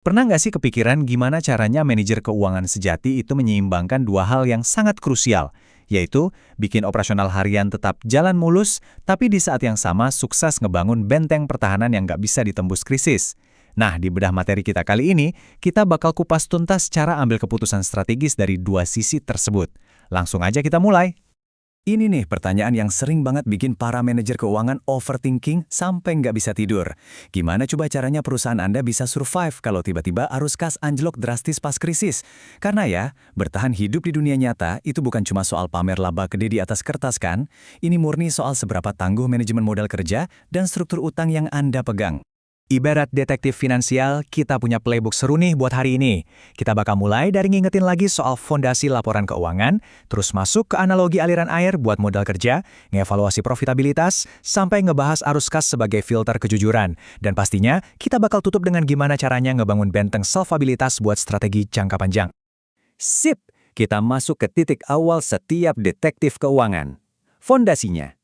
Pernah nggak sih kepikiran gimana caranya manajer keuangan sejati itu menyeimbangkan dua hal yang sangat krusial, yaitu bikin operasional harian tetap jalan mulus, tapi di saat yang sama sukses ngebangun benteng pertahanan yang nggak bisa ditembus krisis. Nah, di bedah materi kita kali ini, kita bakal kupas tuntas cara ambil keputusan strategis dari dua sisi tersebut. Langsung aja kita mulai. Ini nih pertanyaan yang sering banget bikin para manajer keuangan overthinking sampai nggak bisa tidur. Gimana coba caranya perusahaan Anda bisa survive kalau tiba-tiba arus kas anjlok drastis pas krisis? Karena ya, bertahan hidup di dunia nyata itu bukan cuma soal pamer laba gede di atas kertas kan? Ini murni soal seberapa tangguh manajemen modal kerja dan struktur utang yang Anda pegang. Ibarat detektif finansial, kita punya playbook seru nih buat hari ini. Kita bakal mulai dari ngingetin lagi soal fondasi laporan keuangan, terus masuk ke analogi aliran air buat modal kerja, ngevaluasi profitabilitas, sampai ngebahas arus kas sebagai filter kejujuran. Dan pastinya, kita bakal tutup dengan gimana caranya ngebangun benteng solvabilitas buat strategi jangka panjang. Sip, kita masuk ke titik awal setiap detektif keuangan. Fondasinya.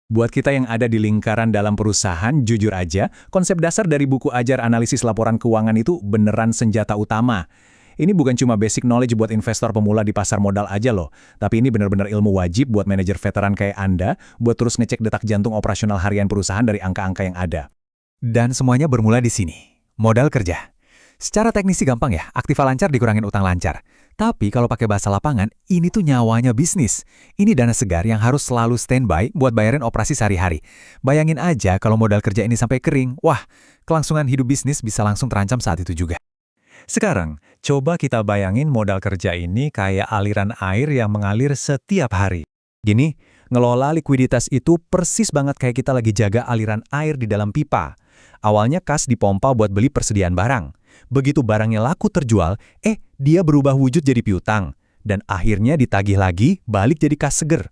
Buat kita yang ada di lingkaran dalam perusahaan, jujur aja, konsep dasar dari buku ajar analisis laporan keuangan itu beneran senjata utama. Ini bukan cuma basic knowledge buat investor pemula di pasar modal aja loh, tapi ini bener-bener ilmu wajib buat manajer veteran kayak Anda, buat terus ngecek detak jantung operasional harian perusahaan dari angka-angka yang ada. Dan semuanya bermula di sini, modal kerja. Secara teknis sih gampang ya, aktiva lancar dikurangin utang lancar. Tapi kalau pakai bahasa lapangan, ini tuh nyawanya bisnis. Ini dana segar yang harus selalu standby buat bayarin operasi sehari-hari. Bayangin aja kalau modal kerja ini sampai kering, wah, kelangsungan hidup bisnis bisa langsung terancam saat itu juga. Sekarang, coba kita bayangin modal kerja ini kayak aliran air yang mengalir setiap hari. Gini, ngelola likuiditas itu persis banget kayak kita lagi jaga aliran air di dalam pipa. Awalnya kas dipompa buat beli persediaan barang. Begitu barangnya laku terjual, dia berubah wujud jadi piutang. Dan akhirnya ditagih lagi, balik jadi kas seger.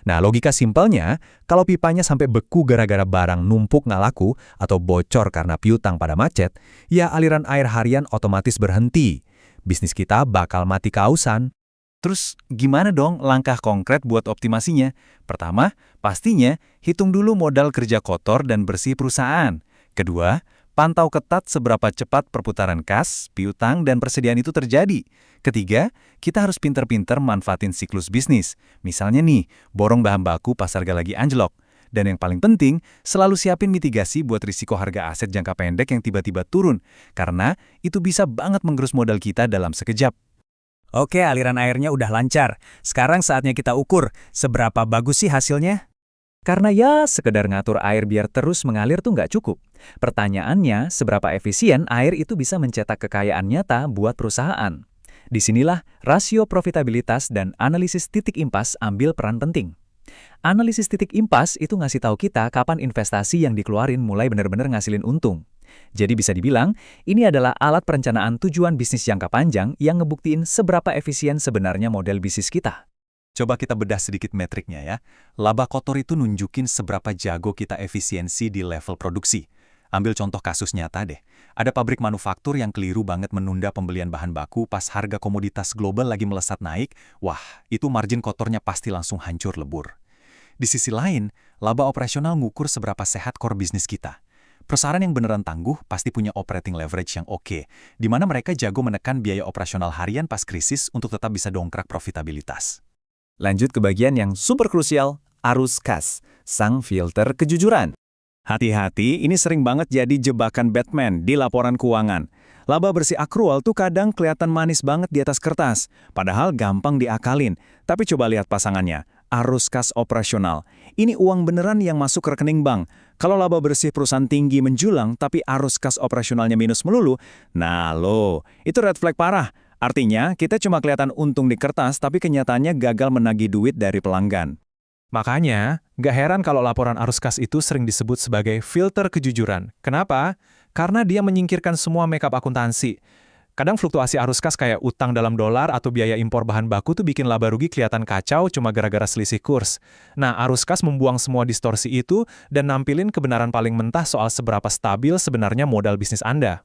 Nah, logika simpelnya, kalau pipanya sampai beku gara-gara barang numpuk nggak laku atau bocor karena piutang pada macet, ya aliran air harian otomatis berhenti. Bisnis kita bakal mati kehausan. Terus gimana dong langkah konkret buat optimasinya? Pertama, pastinya hitung dulu modal kerja kotor dan bersih perusahaan. Kedua, pantau ketat seberapa cepat perputaran kas, piutang, dan persediaan itu terjadi. Ketiga, kita harus pinter-pinter manfaatin siklus bisnis. Misalnya nih, borong bahan baku pas harga lagi anjlok. Dan yang paling penting, selalu siapin mitigasi buat risiko harga aset jangka pendek yang tiba-tiba turun. Karena itu bisa banget menggerus modal kita dalam sekejap. Oke, aliran airnya udah lancar. Sekarang saatnya kita ukur, seberapa bagus sih hasilnya? Karena ya, sekedar ngatur air biar terus mengalir tuh nggak cukup. Pertanyaannya, seberapa efisien air itu bisa mencetak kekayaan nyata buat perusahaan? Disinilah rasio profitabilitas dan analisis titik impas ambil peran penting. Analisis titik impas itu ngasih tahu kita kapan investasi yang dikeluarin mulai benar-benar ngasilin untung. Jadi bisa dibilang, ini adalah alat perencanaan tujuan bisnis jangka panjang yang ngebuktiin seberapa efisien sebenarnya model bisnis kita. Coba kita bedah sedikit metriknya ya. Laba kotor itu nunjukin seberapa jago kita efisiensi di level produksi. Ambil contoh kasus nyata deh. Ada pabrik manufaktur yang keliru banget menunda pembelian bahan baku pas harga komoditas global lagi melesat naik. Wah, itu margin kotornya pasti langsung hancur lebur. Di sisi lain, laba operasional ngukur seberapa sehat core bisnis kita. Perusahaan yang beneran tangguh pasti punya operating leverage yang oke, di mana mereka jago menekan biaya operasional harian pas krisis untuk tetap bisa dongkrak profitabilitas. Lanjut ke bagian yang super krusial, arus kas, sang filter kejujuran. Hati-hati, ini sering banget jadi jebakan Batman di laporan keuangan. Laba bersih akrual tuh kadang kelihatan manis banget di atas kertas, padahal gampang diakalin. Tapi coba lihat pasangannya, arus kas operasional. Ini uang beneran yang masuk ke rekening bank. Kalau laba bersih perusahaan tinggi menjulang, tapi arus kas operasionalnya minus melulu, nah loh, itu red flag parah. Artinya, kita cuma kelihatan untung di kertas, tapi kenyataannya gagal menagih duit dari pelanggan. Makanya, nggak heran kalau laporan arus kas itu sering disebut sebagai filter kejujuran. Kenapa? Karena dia menyingkirkan semua makeup akuntansi. Kadang fluktuasi arus kas kayak utang dalam dolar atau biaya impor bahan baku tuh bikin laba rugi kelihatan kacau cuma gara-gara selisih kurs. Nah, arus kas membuang semua distorsi itu dan nampilin kebenaran paling mentah soal seberapa stabil sebenarnya modal bisnis Anda.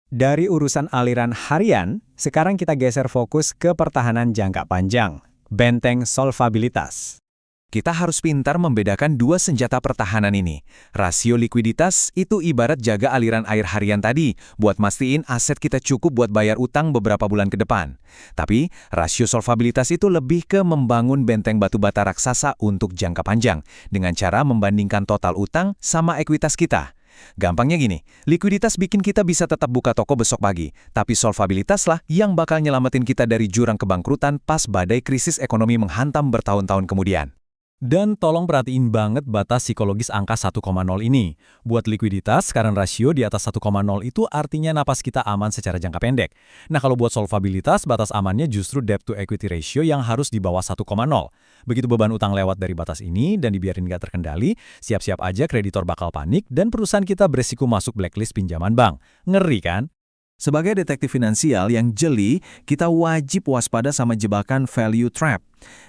Dari urusan aliran harian, sekarang kita geser fokus ke pertahanan jangka panjang, benteng solvabilitas. Kita harus pintar membedakan dua senjata pertahanan ini. Rasio likuiditas itu ibarat jaga aliran air harian tadi, buat mastiin aset kita cukup buat bayar utang beberapa bulan ke depan. Tapi, rasio solvabilitas itu lebih ke membangun benteng batu bata raksasa untuk jangka panjang, dengan cara membandingkan total utang sama ekuitas kita. Gampangnya gini, likuiditas bikin kita bisa tetap buka toko besok pagi, tapi solvabilitaslah yang bakal nyelamatin kita dari jurang kebangkrutan pas badai krisis ekonomi menghantam bertahun-tahun kemudian. Dan tolong perhatiin banget batas psikologis angka 1,0 ini. Buat likuiditas, current ratio di atas 1,0 itu artinya napas kita aman secara jangka pendek. Nah, kalau buat solvabilitas, batas amannya justru debt to equity ratio yang harus di bawah 1,0. Begitu beban utang lewat dari batas ini dan dibiarin nggak terkendali, siap-siap aja kreditor bakal panik dan perusahaan kita beresiko masuk blacklist pinjaman bank. Ngeri kan? Sebagai detektif finansial yang jeli, kita wajib waspada sama jebakan value trap.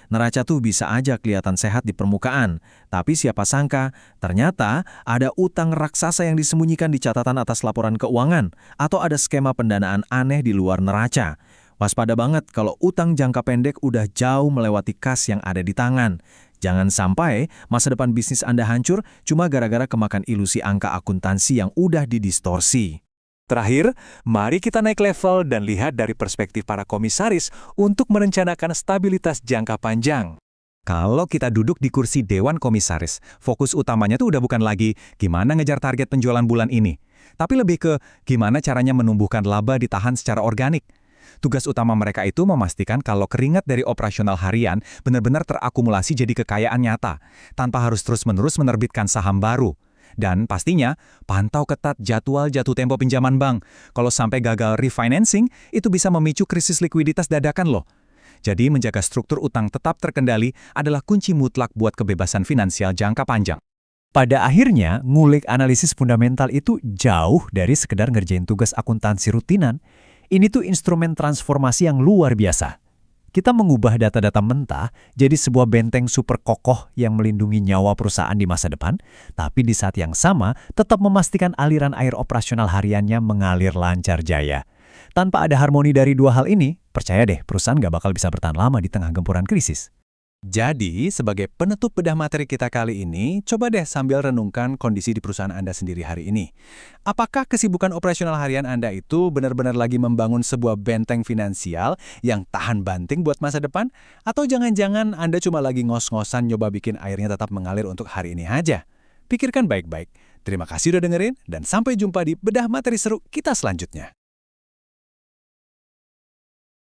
Neraca tuh bisa aja kelihatan sehat di permukaan, tapi siapa sangka ternyata ada utang raksasa yang disembunyikan di catatan atas laporan keuangan, atau ada skema pendanaan aneh di luar neraca. Waspada banget kalau utang jangka pendek udah jauh melewati kas yang ada di tangan. Jangan sampai masa depan bisnis Anda hancur cuma gara-gara kemakan ilusi angka akuntansi yang udah didistorsi. Terakhir, mari kita naik level dan lihat dari perspektif para komisaris untuk merencanakan stabilitas jangka panjang. Kalau kita duduk di kursi Dewan Komisaris, fokus utamanya tuh udah bukan lagi gimana ngejar target penjualan bulan ini, tapi lebih ke gimana caranya menumbuhkan laba ditahan secara organik. Tugas utama mereka itu memastikan kalau keringat dari operasional harian benar-benar terakumulasi jadi kekayaan nyata, tanpa harus terus-menerus menerbitkan saham baru. Dan pastinya, pantau ketat jadwal jatuh tempo pinjaman bank. Kalau sampai gagal refinancing, itu bisa memicu krisis likuiditas dadakan loh. Jadi menjaga struktur utang tetap terkendali adalah kunci mutlak buat kebebasan finansial jangka panjang. Pada akhirnya, ngulik analisis fundamental itu jauh dari sekedar ngerjain tugas akuntansi rutinan. Ini tuh instrumen transformasi yang luar biasa. Kita mengubah data-data mentah jadi sebuah benteng super kokoh yang melindungi nyawa perusahaan di masa depan, tapi di saat yang sama tetap memastikan aliran air operasional hariannya mengalir lancar jaya. Tanpa ada harmoni dari dua hal ini, percaya deh perusahaan nggak bakal bisa bertahan lama di tengah gempuran krisis. Jadi, sebagai penutup bedah materi kita kali ini, coba deh sambil renungkan kondisi di perusahaan Anda sendiri hari ini. Apakah kesibukan operasional harian Anda itu benar-benar lagi membangun sebuah benteng finansial yang tahan banting buat masa depan? Atau jangan-jangan Anda cuma lagi ngos-ngosan nyoba bikin airnya tetap mengalir untuk hari ini aja? Pikirkan baik-baik. Terima kasih udah dengerin, dan sampai jumpa di bedah materi seru kita selanjutnya.